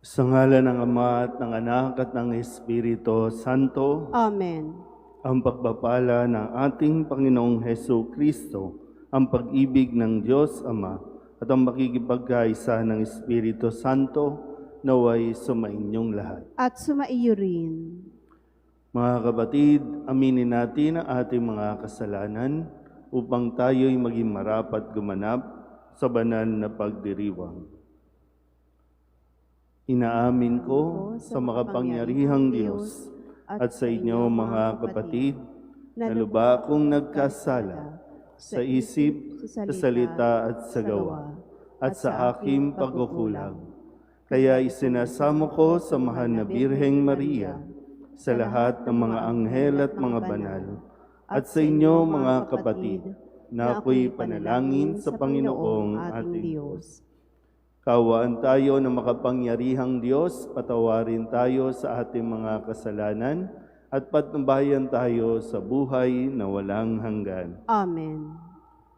Sa ngalan ng Ama at ng Anak at ng Espiritu Santo, Amen. ang pagpapala ng ating Panginoong Hesu Kristo, ang pag-ibig ng Diyos Ama, at ang makikipagkaisa ng Espiritu Santo, naway sumainyong lahat. At sumaiyo rin. Mga kapatid, aminin natin ang ating mga kasalanan upang tayo'y maging marapat gumanap sa banal na pagdiriwang. Inaamin ko sa makapangyarihang Diyos at sa inyo mga kapatid na lubha akong nagkasala sa isip, sa salita at sa gawa at sa aking pagkukulang. Kaya isinasamo ko sa mahal na Birheng Maria, sa lahat ng mga anghel at mga banal, at sa inyo mga kapatid na ako'y panalangin sa Panginoong ating Diyos. Kaawaan tayo ng makapangyarihang Diyos, patawarin tayo sa ating mga kasalanan at patnubayan tayo sa buhay na walang hanggan. Amen.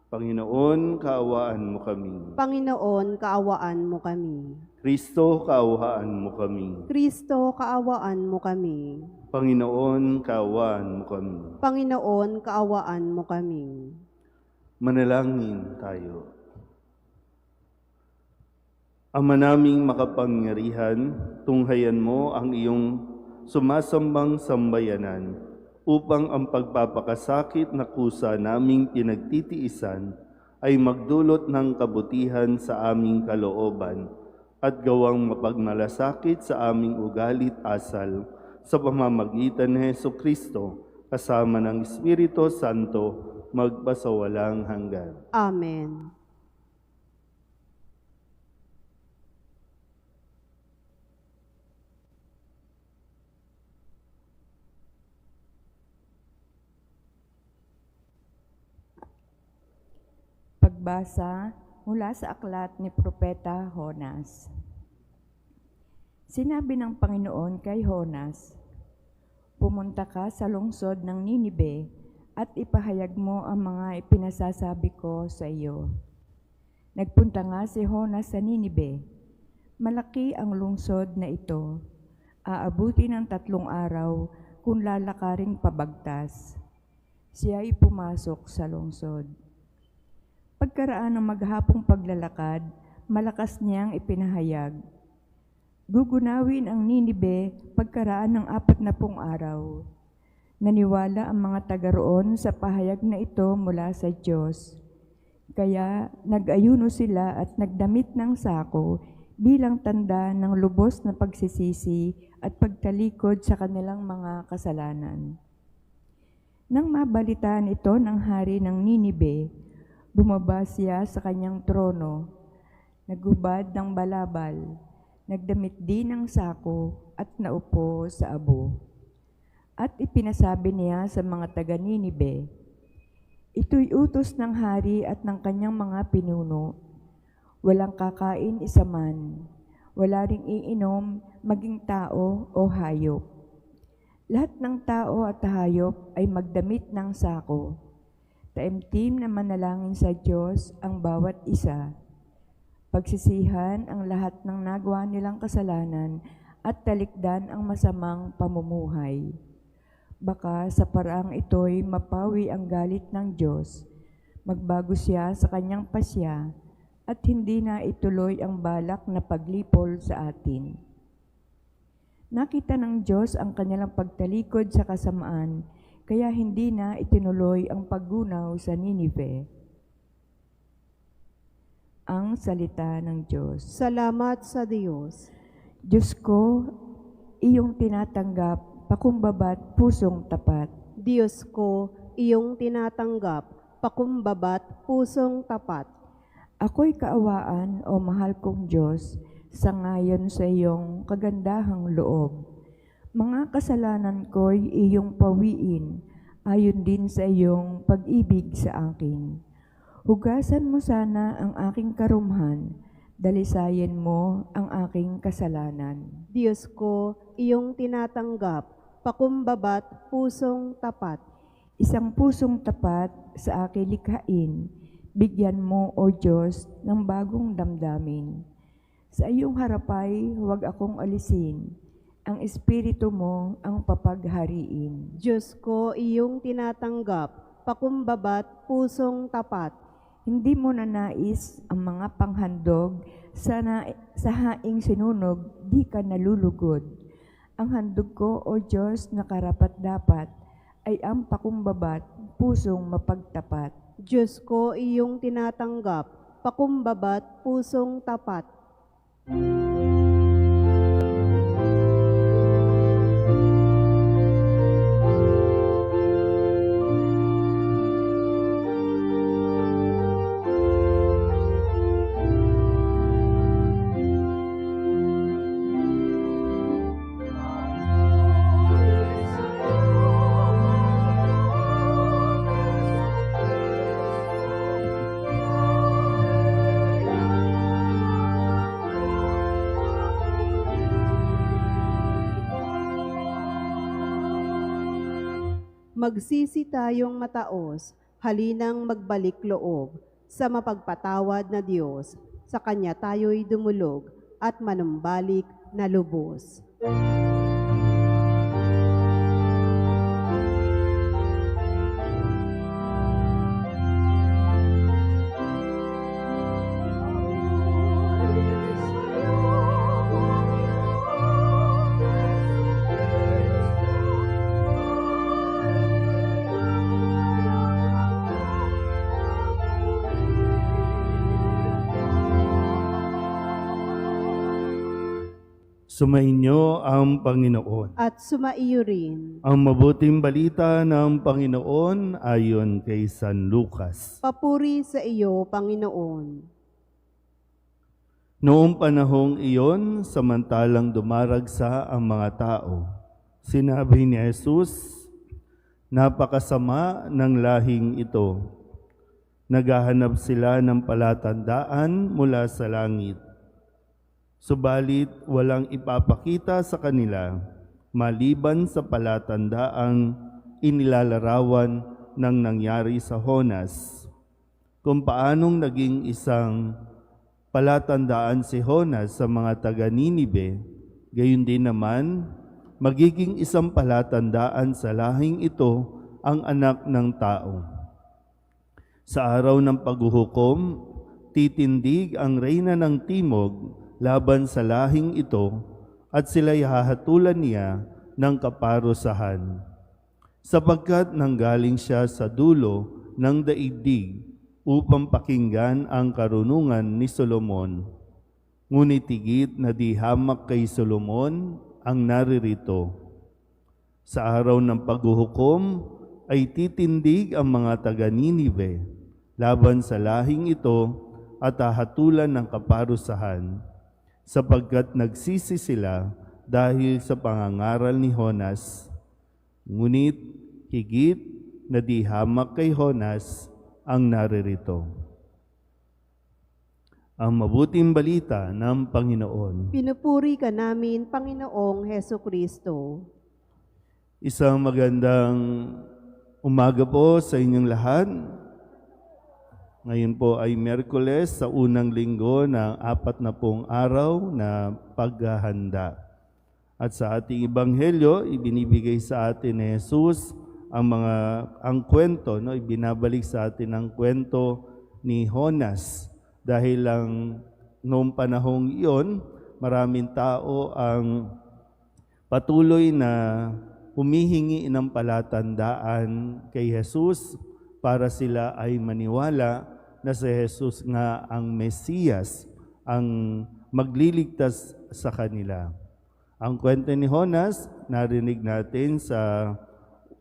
Panginoon, kaawaan mo kami. Panginoon, kaawaan mo kami. Kristo, kaawaan mo kami. Kristo, kaawaan mo kami. Panginoon, kaawaan mo kami. Panginoon, kaawaan mo kami. Manalangin tayo. Ama naming makapangyarihan, tunghayan mo ang iyong sumasambang sambayanan upang ang pagpapakasakit na kusa naming pinagtitiisan ay magdulot ng kabutihan sa aming kalooban at gawang mapagmalasakit sa aming ugalit asal sa pamamagitan ni Jesucristo kasama ng Espiritu Santo magpasawalang hanggan. Amen. Pagbasa mula sa aklat ni Propeta Jonas. Sinabi ng Panginoon kay Jonas, "Pumunta ka sa lungsod ng Ninibe at ipahayag mo ang mga ipinasasabi ko sa iyo." Nagpunta nga si Jonas sa Ninibe. Malaki ang lungsod na ito. Aabuti ng 3 araw kung lalakaring pabagtas. Siya ay pumasok sa lungsod. Pagkaraan ng maghapong paglalakad, malakas niyang ipinahayag, "Gugunawin ang Ninibe pagkaraan ng 40 araw." Naniwala ang mga taga roon sa pahayag na ito mula sa Diyos. Kaya nag-ayuno sila at nagdamit ng sako bilang tanda ng lubos na pagsisisi at pagtalikod sa kanilang mga kasalanan. Nang mabalitaan ito ng hari ng Ninibe, bumaba siya sa kanyang trono, naghubad ng balabal, nagdamit din ng sako at naupo sa abo. At ipinasabi niya sa mga taga Ninibe, "Ito'y utos ng hari at ng kanyang mga pinuno. Walang kakain isa man, wala ring iinom maging tao o hayop. Lahat ng tao at hayop ay magdamit ng sako. Taimtim na manalangin sa Diyos ang bawat isa. Pagsisihan ang lahat ng nagawa nilang kasalanan at talikdan ang masamang pamumuhay. Baka sa paraang ito'y mapawi ang galit ng Diyos, magbago siya sa kanyang pasya at hindi na ituloy ang balak na paglipol sa atin." Nakita ng Diyos ang kanilang pagtalikod sa kasamaan, kaya hindi na itinuloy ang paggunaw sa Ninive. Ang salita ng Diyos. Salamat sa Diyos. Diyos ko, iyong tinatanggap, pakumbabat, pusong tapat. Diyos ko, iyong tinatanggap, pakumbabat, pusong tapat. Ako'y kaawaan, o mahal kong Diyos, sangayon sa iyong kagandahang loob. Mga kasalanan ko'y iyong pawiin, ayon din sa iyong pag-ibig sa akin. Hugasan mo sana ang aking karumhan, dalisayin mo ang aking kasalanan. Diyos ko, iyong tinatanggap, pakumbabat, pusong tapat. Isang pusong tapat sa aking likhain, bigyan mo, O Diyos, ng bagong damdamin. Sa iyong harapay, huwag akong alisin. Ang Espiritu mo ang papaghariin. Diyos ko, iyong tinatanggap, pakumbabat, pusong tapat. Hindi mo nanais ang mga panghandog sa haing sinunog, di ka nalulugod. Ang handog ko, O Diyos, na karapat-dapat, ay ang pakumbabat, pusong mapagtapat. Diyos ko, iyong tinatanggap, pakumbabat, pusong tapat. Magsisi tayong mataos, halinang magbalik loob, sa mapagpatawad na Diyos, sa Kanya tayo'y dumulog at manumbalik na lubos. Sumainyo ang Panginoon. At sumaiyo rin. Ang mabuting balita ng Panginoon ayon kay San Lucas. Papuri sa iyo, Panginoon. Noong panahong iyon, samantalang dumaragsa ang mga tao, sinabi ni Jesus, "Napakasama ng lahing ito. Naghahanap sila ng palatandaan mula sa langit. Subalit walang ipapakita sa kanila maliban sa palatandaang inilalarawan ng nangyari sa Honas. Kung paanong naging isang palatandaan si Honas sa mga taga-Ninibe, gayon din naman magiging isang palatandaan sa lahing ito ang anak ng tao. Sa araw ng paghuhukom, titindig ang reyna ng timog laban sa lahing ito at sila'y hahatulan niya ng kaparusahan. Sapagkat nanggaling siya sa dulo ng daigdig upang pakinggan ang karunungan ni Solomon. Ngunit higit na di hamak kay Solomon ang naririto. Sa araw ng paghuhukom ay titindig ang mga taga-Ninive laban sa lahing ito at hahatulan ng kaparusahan, sapagkat nagsisi sila dahil sa pangangaral ni Honas. Ngunit higit na di hamak kay Honas ang naririto." Ang mabuting balita ng Panginoon. Pinupuri ka namin, Panginoong Heso Kristo. Isang magandang umaga po sa inyong lahat. Ngayon po ay Miyerkules sa unang linggo ng 40 araw na paghahanda. At sa ating ebanghelyo, ibinibigay sa atin ni Jesus ang kwento, ibinabalik sa atin ang kwento ni Honas. Dahil lang noong panahong iyon, maraming tao ang patuloy na humihingi ng palatandaan kay Jesus para sila ay maniwala na si Jesus nga ang Mesiyas, ang magliligtas sa kanila. Ang kwento ni Honas, narinig natin sa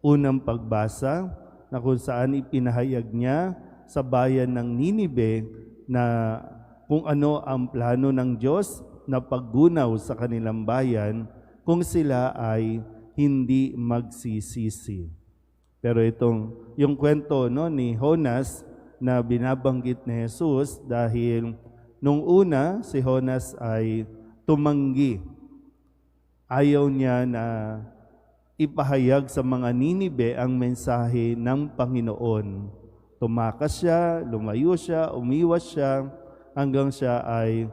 unang pagbasa na kung saan ipinahayag niya sa bayan ng Ninibe na kung ano ang plano ng Diyos na paggunaw sa kanilang bayan kung sila ay hindi magsisisi. Pero yung kwento ni Honas na binabanggit ni Jesus dahil nung una si Honas ay tumanggi. Ayaw niya na ipahayag sa mga Ninibe ang mensahe ng Panginoon. Tumakas siya, lumayo siya, umiwas siya hanggang siya ay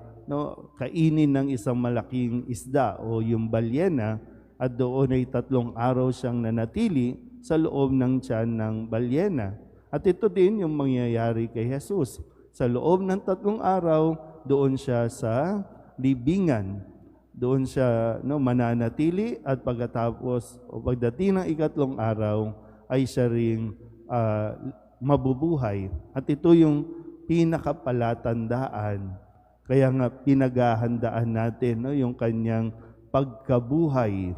kainin ng isang malaking isda o yung balyena, at doon ay 3 araw siyang nanatili sa loob ng tiyan ng balyena. At ito din yung mangyayari kay Jesus. Sa loob ng 3 araw, doon siya sa libingan. Doon siya mananatili, at pagkatapos o pagdating ng 3 araw ay siya ring mabubuhay. At ito yung pinakapalatandaan. Kaya nga pinaghahandaan natin yung kanyang pagkabuhay.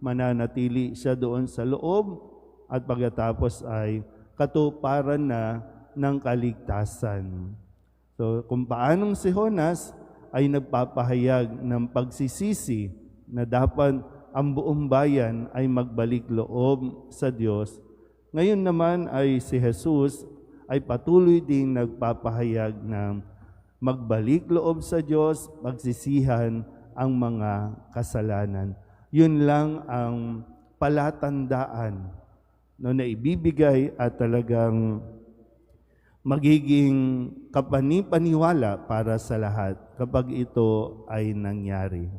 Mananatili siya doon sa loob, at pagkatapos ay katuparan na ng kaligtasan. So kung paanong si Jonas ay nagpapahayag ng pagsisisi na dapat ang buong bayan ay magbalik loob sa Diyos, ngayon naman ay si Jesus ay patuloy ding nagpapahayag ng magbalik loob sa Diyos, pagsisihan ang mga kasalanan. Yun lang ang palatandaan na ibibigay at talagang magiging kapanipaniwala para sa lahat kapag ito ay nangyari.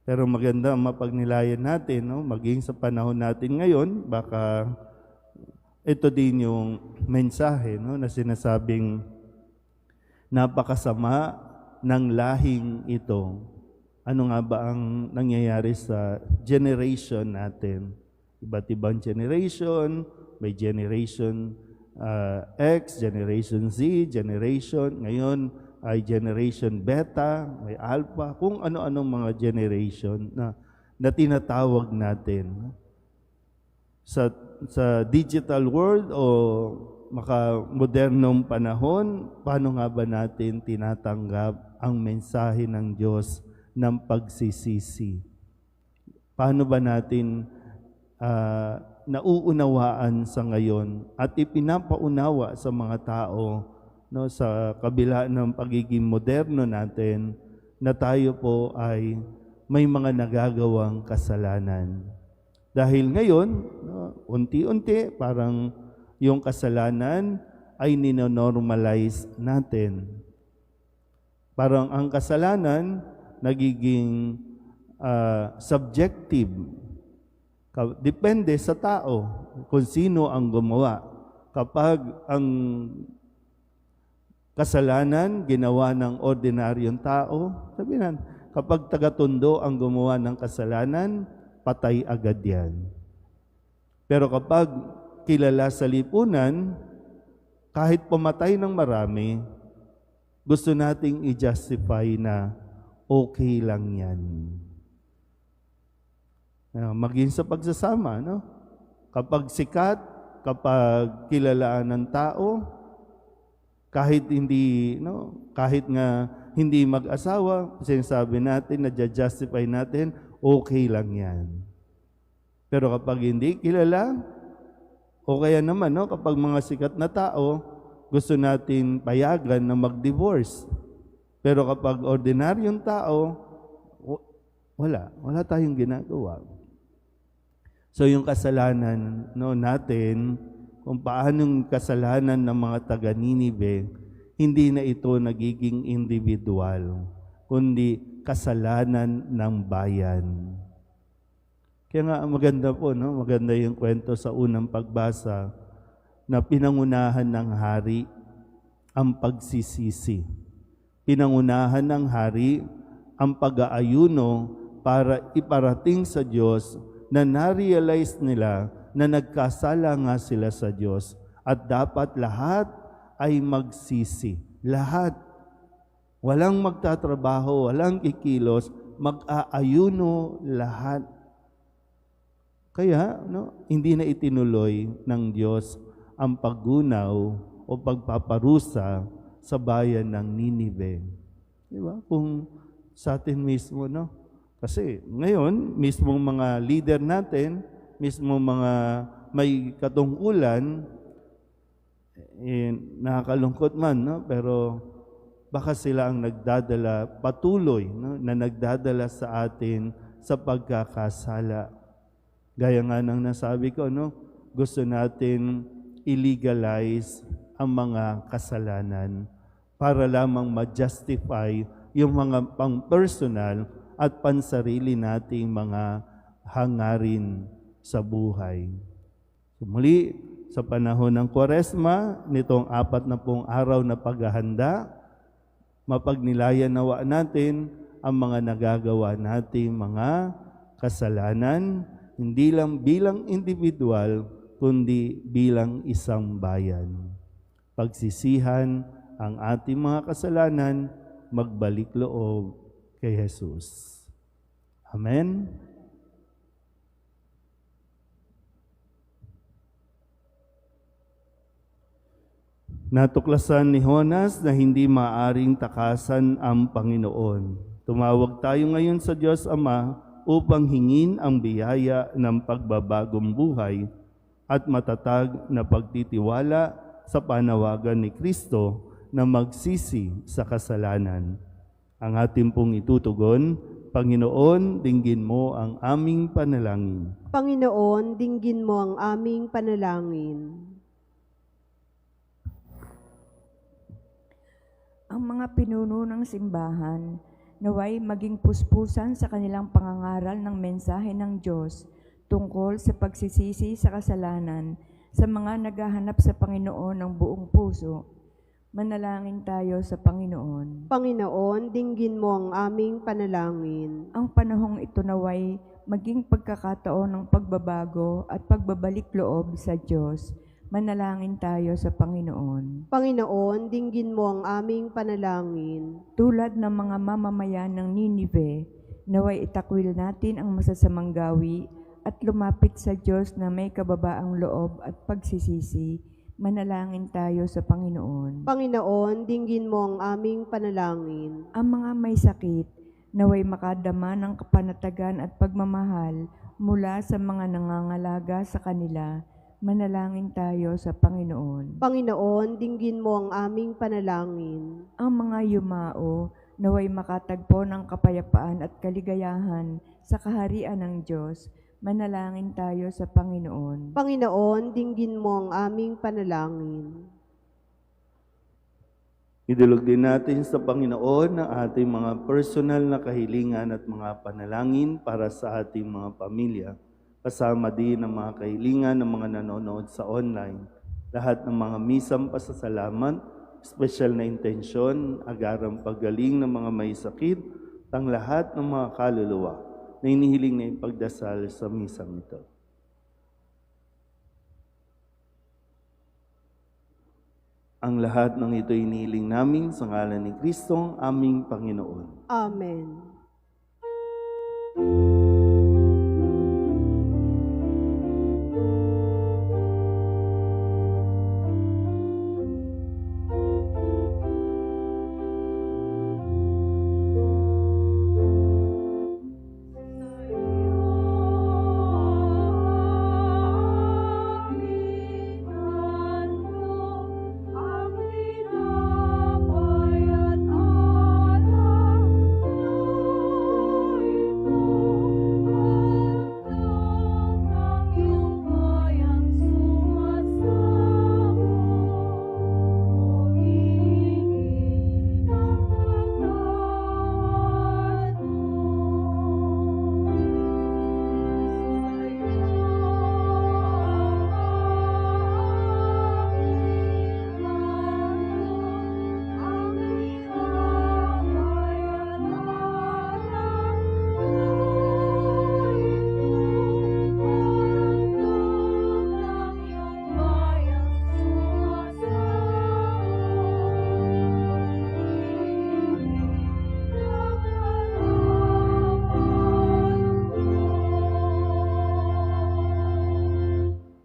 Pero maganda mapagnilayan natin, maging sa panahon natin ngayon, baka ito din yung mensahe na sinasabing napakasama ng lahing ito. Ano nga ba ang nangyayari sa generation natin? Iba't ibang generation, may generation X, generation Z, generation, ngayon ay generation beta, may alpha, kung ano-anong mga generation na tinatawag natin. Sa digital world o modernong panahon, paano nga ba natin tinatanggap ang mensahe ng Diyos ng pagsisisi? Paano ba natin nauunawaan sa ngayon at ipinapaunawa sa mga tao sa kabila ng pagiging moderno natin na tayo po ay may mga nagagawang kasalanan. Dahil ngayon, unti-unti parang yung kasalanan ay ninonormalize natin. Parang ang kasalanan nagiging subjective. Depende sa tao kung sino ang gumawa. Kapag ang kasalanan ginawa ng ordinaryong tao, sabihin, kapag taga-Tondo ang gumawa ng kasalanan, patay agad yan. Pero kapag kilala sa lipunan, kahit pumatay ng marami, gusto nating i-justify na okay lang yan. Maging sa pagsasama, kapag sikat, kapag kilalaan ng tao, kahit nga hindi mag-asawa, sinasabi natin, na-justify natin, okay lang yan. Pero kapag hindi kilala, o kaya naman, kapag mga sikat na tao, gusto natin payagan na mag-divorce. Pero kapag ordinaryong tao, wala tayong ginagawa. So yung kasalanan natin, kung paanong kasalanan ng mga taga-Ninive, hindi na ito nagiging individual, kundi kasalanan ng bayan. Kaya nga maganda po, maganda yung kwento sa unang pagbasa na pinangunahan ng hari ang pagsisisi. Pinangunahan ng hari ang pag-aayuno para iparating sa Diyos na na-realize nila na nagkasala nga sila sa Diyos at dapat lahat ay magsisi. Lahat. Walang magtatrabaho, walang kikilos, mag-aayuno lahat. Kaya, hindi na itinuloy ng Diyos ang paggunaw o pagpaparusa sa bayan ng Ninive. Diba? Kung sa atin mismo, Kasi ngayon, mismong mga leader natin, mismong mga may katungkulan, nakakalungkot man, pero baka sila ang nagdadala, patuloy, na nagdadala sa atin sa pagkakasala. Gaya nga ng nasabi ko, gusto natin illegalize ang mga kasalanan para lamang ma-justify yung mga pang-personal at pansarili nating mga hangarin sa buhay. So, muli, sa panahon ng Kwaresma, nitong 40 araw na paghahanda, mapagnilayan nawa natin ang mga nagagawa nating mga kasalanan, hindi lang bilang individual, kundi bilang isang bayan. Pagsisihan ang ating mga kasalanan, magbalik loob kay Jesus. Amen. Natuklasan ni Jonas na hindi maaring takasan ang Panginoon. Tumawag tayo ngayon sa Diyos Ama upang hingin ang biyaya ng pagbabagong buhay at matatag na pagtitiwala sa panawagan ni Kristo na magsisi sa kasalanan. Ang ating pong itutugon, Panginoon, dinggin mo ang aming panalangin. Panginoon, dinggin mo ang aming panalangin. Ang mga pinuno ng simbahan, naway maging puspusan sa kanilang pangangaral ng mensahe ng Diyos tungkol sa pagsisisi sa kasalanan sa mga naghahanap sa Panginoon ng buong puso. Manalangin tayo sa Panginoon. Panginoon, dinggin mo ang aming panalangin. Ang panahong ito naway maging pagkakataon ng pagbabago at pagbabalik loob sa Diyos. Manalangin tayo sa Panginoon. Panginoon, dinggin mo ang aming panalangin. Tulad ng mga mamamayan ng Ninive, naway itakwil natin ang masasamang gawi at lumapit sa Diyos na may kababaang loob at pagsisisi. Manalangin tayo sa Panginoon. Panginoon, dinggin mo ang aming panalangin. Ang mga may sakit, naway makadama ng kapanatagan at pagmamahal mula sa mga nangangalaga sa kanila. Manalangin tayo sa Panginoon. Panginoon, dinggin mo ang aming panalangin. Ang mga yumao, naway makatagpo ng kapayapaan at kaligayahan sa kaharian ng Diyos. Manalangin tayo sa Panginoon. Panginoon, dinggin mo ang aming panalangin. Idulog din natin sa Panginoon ang ating mga personal na kahilingan at mga panalangin para sa ating mga pamilya. Kasama din ang mga kahilingan ng mga nanonood sa online. Lahat ng mga misang pasasalamat, special na intensyon, agarang paggaling ng mga may sakit, ang lahat ng mga kaluluwa na inihiling na ipagdasal sa misang ito. Ang lahat ng ito inihiling namin sa ngalan ni Kristong aming Panginoon. Amen.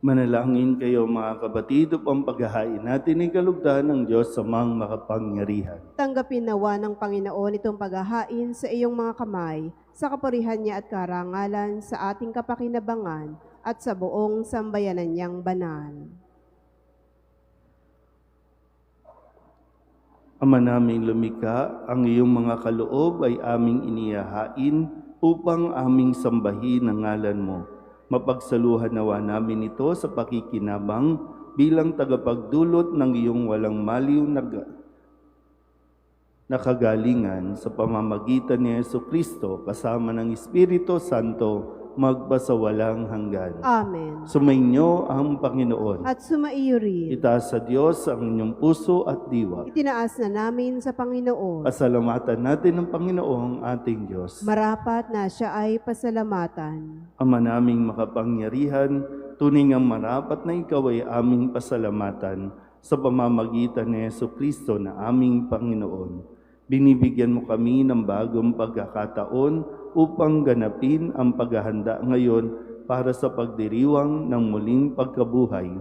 Manalangin kayo mga kapatid upang paghahain natin ay kalugdan ng Diyos sa mga makapangyarihan. Tanggapin nawa ng Panginoon itong paghahain sa iyong mga kamay, sa kapurihan niya at karangalan, sa ating kapakinabangan, at sa buong sambayanan niyang banal. Ama naming lumikha, ang iyong mga kaloob ay aming inihahain upang aming sambahin ang ngalan mo. Mapagsaluhan nawa namin ito sa pakikinabang bilang tagapagdulot ng iyong walang maliw na na kagalingan sa pamamagitan ni Jesucristo kasama ng Espiritu Santo magpasawalang hanggan. Amen. Sumainyo ang Panginoon. At sumaiyo rin. Itaas sa Diyos ang inyong puso at diwa. Itinaas na namin sa Panginoon. Pasalamatan natin ang Panginoong ating Diyos. Marapat na siya ay pasalamatan. Ama naming makapangyarihan, tunay ngang marapat na ikaw ay aming pasalamatan sa pamamagitan ni Jesucristo na aming Panginoon. Binibigyan mo kami ng bagong pagkakataon upang ganapin ang paghahanda ngayon para sa pagdiriwang ng muling pagkabuhay.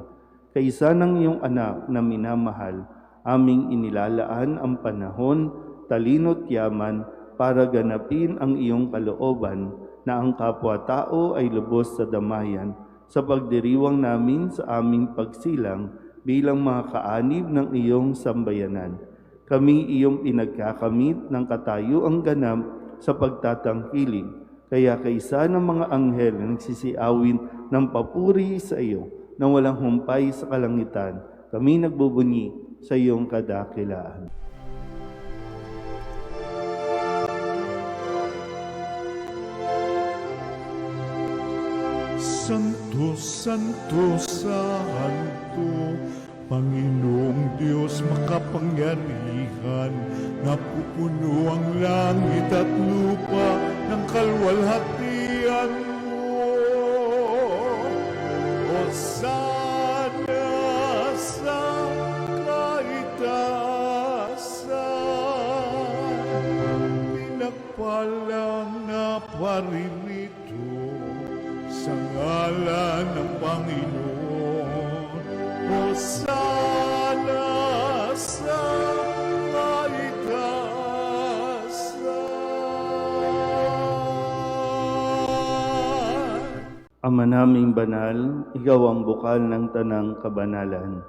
Kaisa ng iyong anak na minamahal, aming inilalaan ang panahon, talino't yaman para ganapin ang iyong kalooban na ang kapwa-tao ay lubos sa damayan sa pagdiriwang namin sa aming pagsilang bilang mga kaanib ng iyong sambayanan. Kami iyong pinagkakamit ng katayuang ganap sa pagtatangkilik. Kaya kaisa ng mga anghel na nagsisiawin ng papuri sa iyo na walang humpay sa kalangitan, kami nagbubunyi sa iyong kadakilaan. Santo, Santo, Santo, Panginoong Diyos makapangyarihan, napupuno ang langit at lupa ng kalwalhatian mo. Hosana sa kaitaasan, pinagpalang na paririto sa ngalan ng Panginoon. Hosana sa kaitaasan. Ama naming banal, ikaw ang bukal ng tanang kabanalan.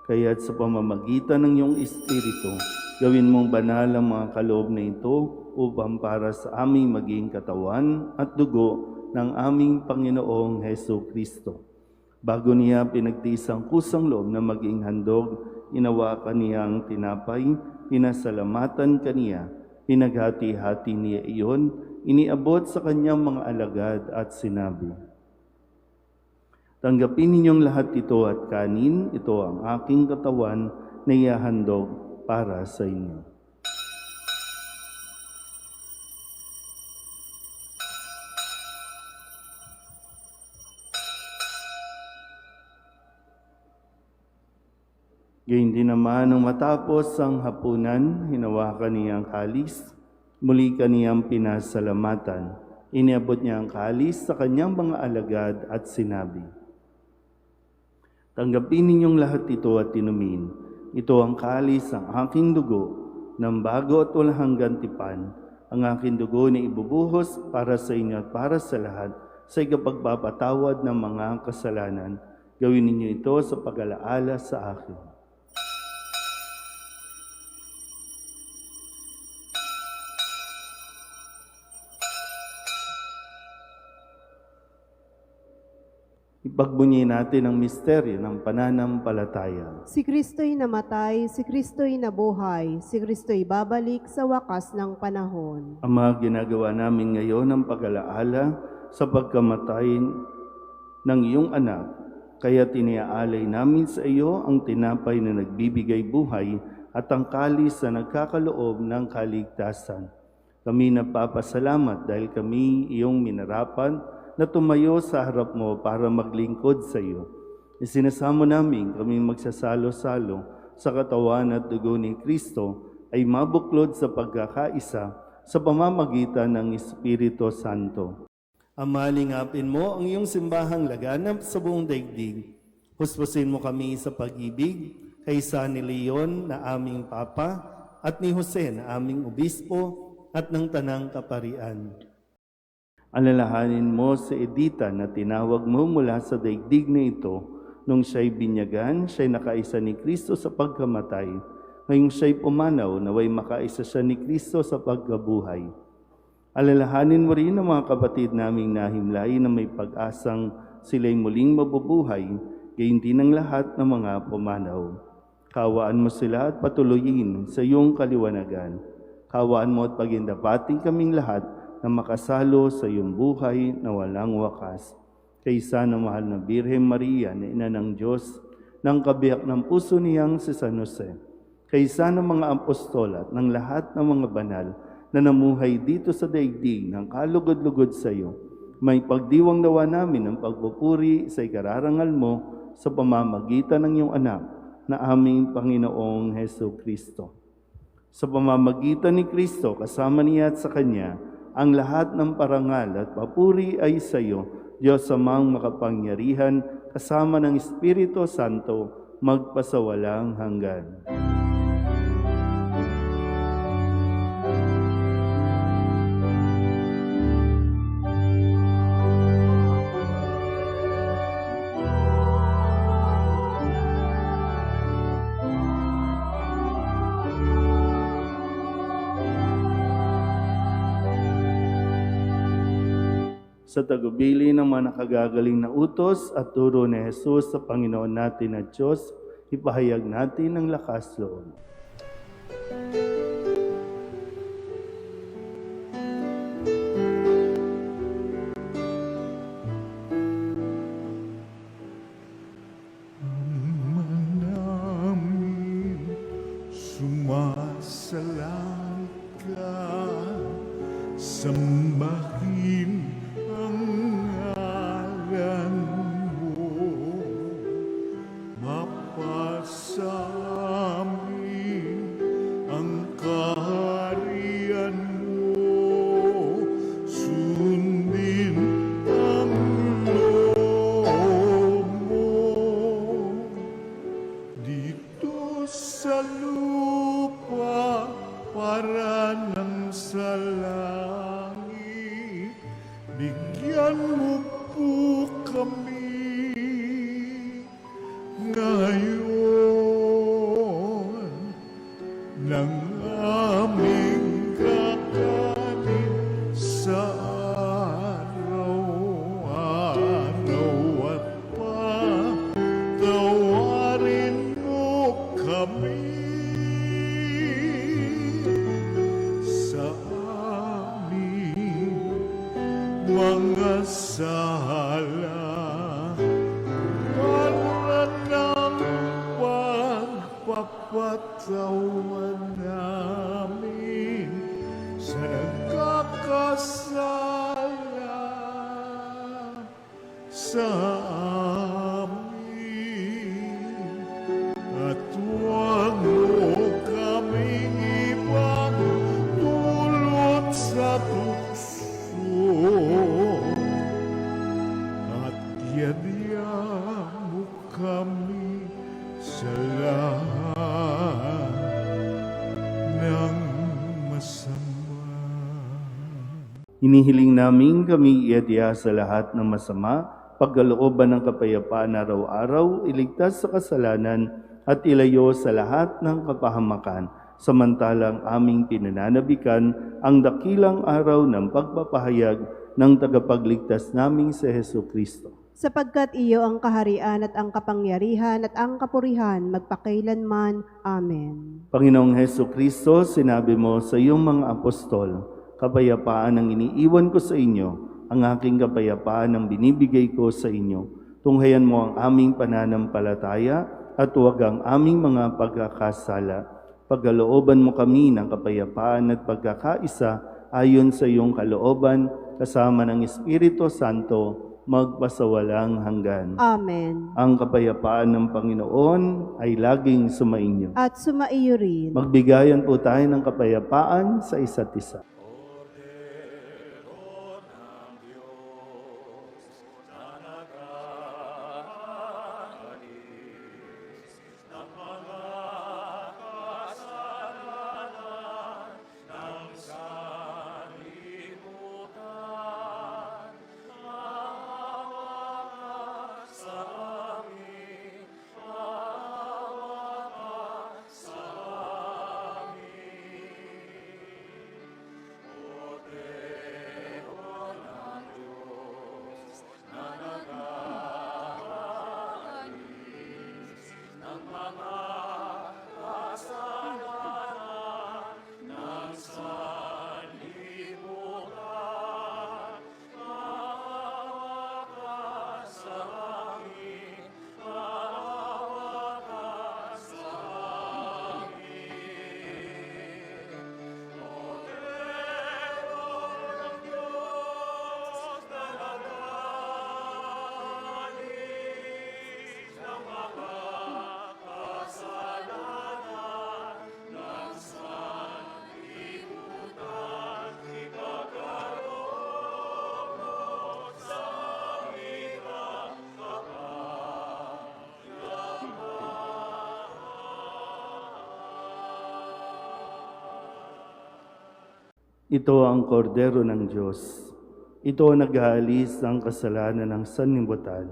Kaya't sa pamamagitan ng iyong Espiritu, gawin mong banal ang mga kaloob na ito upang para sa aming maging katawan at dugo ng aming Panginoong Jesucristo. Bago niya pinagtiis ang kusang loob na maging handog, inawakan niya ang tinapay, pinasalamatan kaniya, pinaghati-hati niya iyon, iniabot sa kanyang mga alagad at sinabi, "Tanggapin ninyong lahat ito at kanin, ito ang aking katawan na ihahandog para sa inyo." Gayun din naman nung matapos ang hapunan, hinawakan niya ang kalis, muli kaniyang pinasalamatan. Iniabot niya ang kalis sa kanyang mga alagad at sinabi, "Tanggapin ninyong lahat ito at inumin. Ito ang kalis ng aking dugo, ng bago at walang hanggang tipan. Ang aking dugo na ibubuhos para sa inyo at para sa lahat sa ikapagpapatawad ng mga kasalanan. Gawin ninyo ito sa pag-alaala sa akin." Ipagbunyi natin ang misteryo ng pananampalataya. Si Kristo'y namatay, si Kristo'y nabuhay, si Kristo'y babalik sa wakas ng panahon. Ama, ginagawa namin ngayon ang pag-alaala sa pagkamatay ng iyong anak, kaya tiniaalay namin sa iyo ang tinapay na nagbibigay buhay at ang kalis na nagkakaloob ng kaligtasan. Kami napapasalamat dahil kami iyong minarapan na tumayo sa harap mo para maglingkod sa iyo. Isinasamo namin kami magsasalo-salo sa katawan at dugo ni Kristo ay mabuklod sa pagkakaisa sa pamamagitan ng Espiritu Santo. Ama, lingapin mo ang iyong simbahang laganap sa buong daigdig. Huspusin mo kami sa pag-ibig kay San Leon na aming Papa at ni Jose na aming Obispo at ng Tanang Kaparian. Alalahanin mo si Edita na tinawag mo mula sa daigdig na ito. Nung siya'y binyagan, siya'y nakaisa ni Kristo sa pagkamatay. Ngayong siya'y pumanaw, naway makaisa siya ni Kristo sa pagkabuhay. Alalahanin mo rin ang mga kapatid naming nahimlay na may pag-asang sila'y muling mabubuhay, gayon din ang lahat ng mga pumanaw. Kawaan mo sila at patuloyin sa iyong kaliwanagan. Hawaan mo at pagindapating kaming lahat na makasalo sa iyong buhay na walang wakas. Kaysa ng mahal na Birhen Maria na ina ng Diyos, ng kabiyak ng puso niyang si San Jose, kaysa ng mga apostol at ng lahat ng mga banal na namuhay dito sa daigdig ng kalugod-lugod sa iyo, may pagdiwang nawa namin ang pagpupuri sa ikararangal mo sa pamamagitan ng iyong anak na aming Panginoong Heso Kristo. Sa pamamagitan ni Kristo, kasama niya at sa Kanya, ang lahat ng parangal at papuri ay sa iyo, Diyos Amang makapangyarihan, kasama ng Espiritu Santo, magpasawalang hanggan. Sa tagubili ng mga nakagagaling na utos at turo ni Jesus sa Panginoon natin at Diyos, ipahayag natin ang lakas loob. namin sumasalang ka, sambahin ang ngalan mo, mapasa amin ang kaharian mo, sundin ang loob mo dito sa lupa para nang sa langit. Bigyan mo po kami ngayon ng aming kakanin sa araw-araw at patawarin mo kami sa aming mga sala para ng pagpapatawa namin sa nagkakasala sa amin, at huwag mo kaming ibang dulot sa tukso, at yadya mo kami sa lahat ng masama. Inihiling namin kami iadya sa lahat ng masama, pagkalooban ng kapayapaan araw-araw, iligtas sa kasalanan at ilayo sa lahat ng kapahamakan, samantalang aming pinananabikan ang dakilang araw ng pagpapahayag ng tagapagligtas naming si Heso Kristo. Sapagkat iyo ang kaharian at ang kapangyarihan at ang kapurihan magpakailanman. Amen. Panginoong Heso Kristo, sinabi mo sa iyong mga apostol, kapayapaan ang iniiwan ko sa inyo, ang aking kapayapaan ang binibigay ko sa inyo. Tunghayan mo ang aming pananampalataya at huwag ang aming mga pagkakasala. Pagkalooban mo kami ng kapayapaan at pagkakaisa ayon sa iyong kalooban, kasama ng Espiritu Santo, magpasawalang hanggan. Amen. Ang kapayapaan ng Panginoon ay laging sumainyo. At sumaiyo rin. Magbigayan po tayo ng kapayapaan sa isa't isa. Ito ang kordero ng Diyos. Ito ang nag-aalis ng kasalanan ng sanlibutan.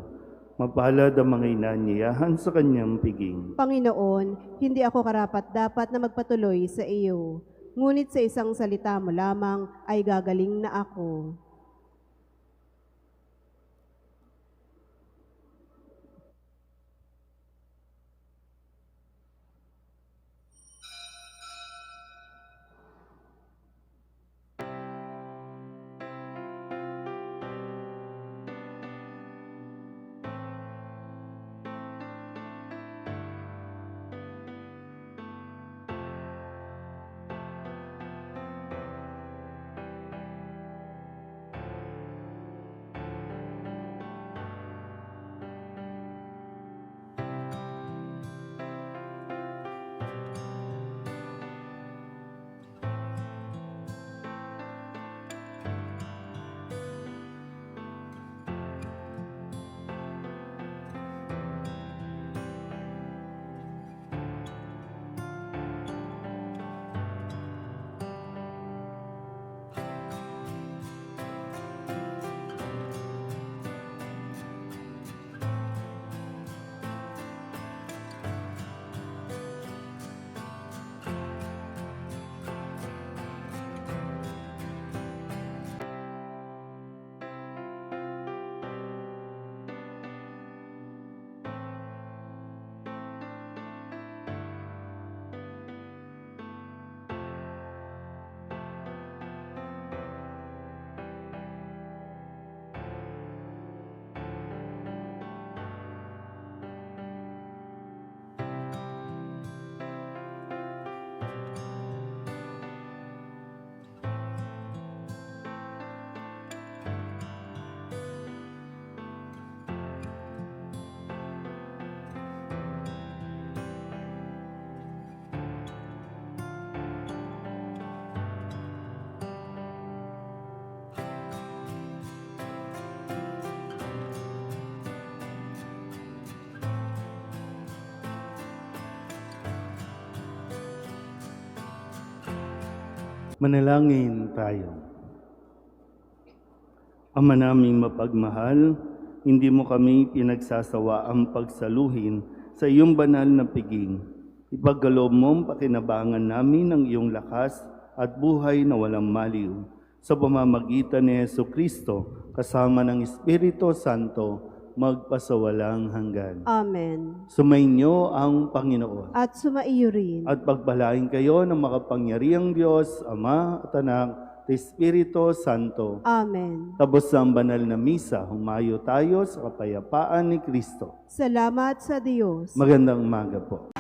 Mapalad ang mga inanyayahan sa kanyang piging. Panginoon, hindi ako karapat-dapat na magpatuloy sa iyo. Ngunit sa isang salita mo lamang ay gagaling na ako. Manalangin tayo. Ama naming mapagmahal, hindi mo kami pinagsasawa ang pagsaluhin sa iyong banal na piging. Ipagkaloob mong pakinabangan namin ng iyong lakas at buhay na walang maliw. Sa pamamagitan ni Jesucristo, kasama ng Espiritu Santo, magpasawalang hanggan. Amen. Sumainyo ang Panginoon. At sumaiyo rin. At pagpalain kayo ng makapangyarihang Diyos, Ama at Anak, at Espiritu Santo. Amen. Tapos ang banal na misa, humayo tayo sa kapayapaan ni Kristo. Salamat sa Diyos. Magandang umaga po.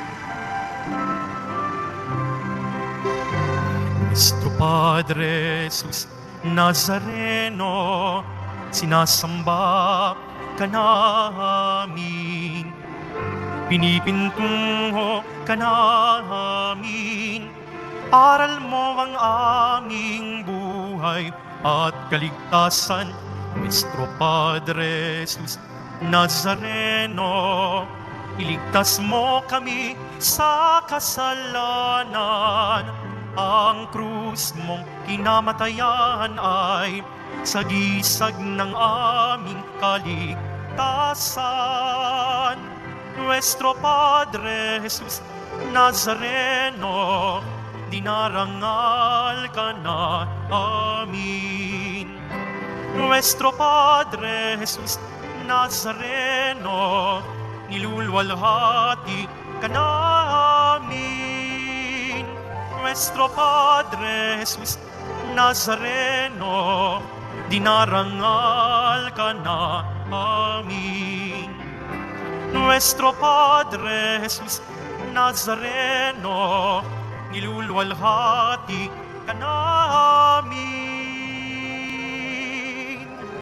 Nuestro Padre Jesus Nazareno, sinasamba ka namin, pinipintungo ka namin, aral mo ang aming buhay at kaligtasan. Nuestro Padre Jesus Nazareno, iligtas mo kami sa kasalanan. Ang krus mong kinamatayan ay sagisag ng aming kaligtasan. Nuestro Padre Jesus Nazareno, dinarangal ka na amin. Nuestro Padre Jesus Nazareno, nilulwalhati ka namin. Nuestro Padre Jesus Nazareno, dinarangal ka na amin. Nuestro Padre Jesus Nazareno, nilulwalhati ka namin.